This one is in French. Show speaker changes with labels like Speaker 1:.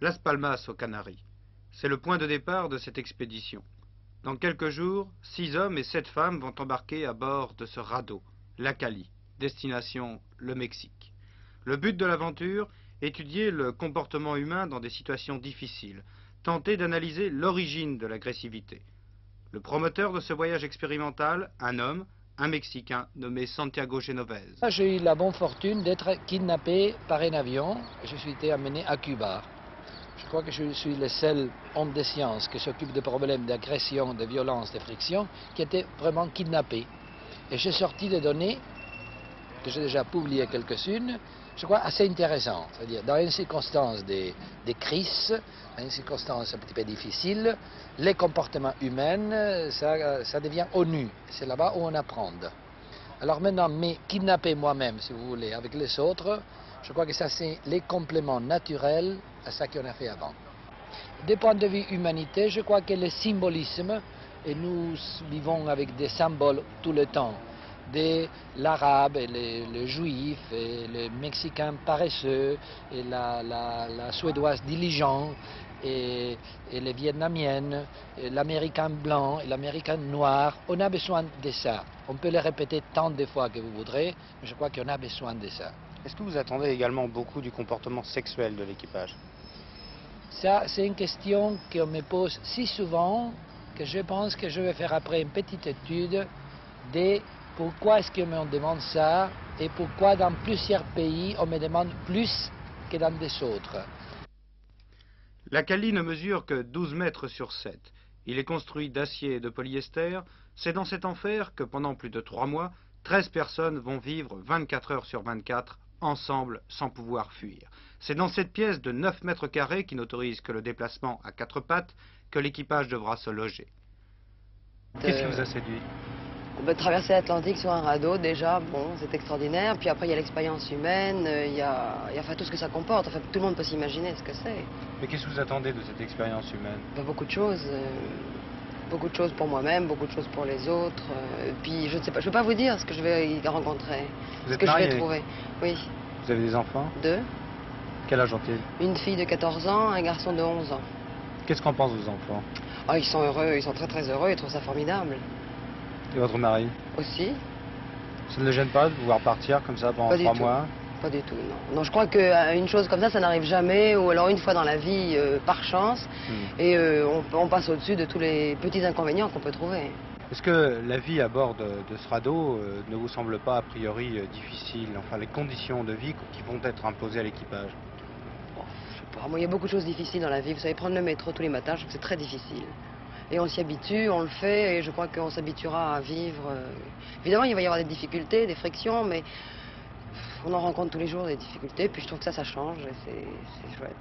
Speaker 1: Las Palmas aux Canaries. C'est le point de départ de cette expédition. Dans quelques jours, 6 hommes et 7 femmes vont embarquer à bord de ce radeau, la Cali, destination le Mexique. Le but de l'aventure, étudier le comportement humain dans des situations difficiles, tenter d'analyser l'origine de l'agressivité. Le promoteur de ce voyage expérimental, un homme, un Mexicain nommé Santiago Genovese.
Speaker 2: J'ai eu la bonne fortune d'être kidnappé par un avion. Je suis été amené à Cuba. Je crois que je suis le seul homme de science qui s'occupe de problèmes d'agression, de violence, de friction, qui était vraiment kidnappé. Et j'ai sorti des données, que j'ai déjà publiées quelques-unes, je crois assez intéressantes. C'est-à-dire, dans une circonstance de crise, dans une circonstance un petit peu difficile, les comportements humains, ça devient ONU. C'est là-bas où on apprend. Alors maintenant, me kidnapper moi-même, si vous voulez, avec les autres, je crois que ça, c'est les compléments naturels à ce qu'on a fait avant. Du point de vue humanité, je crois que le symbolisme, et nous vivons avec des symboles tout le temps, de l'arabe, et le juif, et le mexicain paresseux, et la suédoise diligente, et les vietnamiennes, l'américain blanc et l'américain noir. On a besoin de ça. On peut le répéter tant de fois que vous voudrez, mais je crois qu'on a besoin de ça.
Speaker 3: Est-ce que vous attendez également beaucoup du comportement sexuel de l'équipage?
Speaker 2: Ça, c'est une question qu'on me pose si souvent que je pense que je vais faire après une petite étude de pourquoi est-ce qu'on me demande ça et pourquoi dans plusieurs pays on me demande plus que dans des autres.
Speaker 1: La Cali ne mesure que 12 mètres sur 7. Il est construit d'acier et de polyester. C'est dans cet enfer que pendant plus de 3 mois, 13 personnes vont vivre 24 heures sur 24 ensemble sans pouvoir fuir. C'est dans cette pièce de 9 mètres carrés qui n'autorise que le déplacement à 4 pattes que l'équipage devra se loger. Qu'est-ce qui vous a séduit?
Speaker 4: Traverser l'Atlantique sur un radeau, déjà, bon, c'est extraordinaire. Puis après, il y a l'expérience humaine, il y a enfin, tout ce que ça comporte. Enfin, tout le monde peut s'imaginer ce que c'est.
Speaker 3: Mais qu'est-ce que vous attendez de cette expérience humaine?
Speaker 4: Beaucoup de choses. Beaucoup de choses pour moi-même, beaucoup de choses pour les autres. Puis, je ne sais pas, je ne peux pas vous dire ce que je vais y rencontrer,
Speaker 3: Vous
Speaker 4: ce
Speaker 3: êtes
Speaker 4: que je
Speaker 3: marié?
Speaker 4: vais trouver. Oui,
Speaker 3: Vous avez des enfants?
Speaker 4: 2.
Speaker 3: Quel âge ont-ils?
Speaker 4: Une fille de 14 ans, un garçon de 11 ans.
Speaker 3: Qu'est-ce qu'en pensent vos enfants?
Speaker 4: Oh, ils sont heureux, ils sont très très heureux, ils trouvent ça formidable.
Speaker 3: Et votre mari?
Speaker 4: Aussi.
Speaker 3: Ça ne le gêne pas de vous voir partir comme ça pendant
Speaker 4: Pas du
Speaker 3: 3
Speaker 4: tout.
Speaker 3: mois?
Speaker 4: Pas du tout, non. Non, je crois qu'une chose comme ça n'arrive jamais, ou alors une fois dans la vie, par chance, et on passe au-dessus de tous les petits inconvénients qu'on peut trouver.
Speaker 3: Est-ce que la vie à bord de ce radeau ne vous semble pas a priori difficile? Enfin, les conditions de vie qui vont être imposées à l'équipage?
Speaker 4: Bon, je sais pas, moi, il y a beaucoup de choses difficiles dans la vie. Vous savez, prendre le métro tous les matins, je trouve que c'est très difficile. Et on s'y habitue, on le fait, et je crois qu'on s'habituera à vivre. Évidemment, il va y avoir des difficultés, des frictions, mais on en rencontre tous les jours des difficultés, puis je trouve que ça change, et c'est chouette.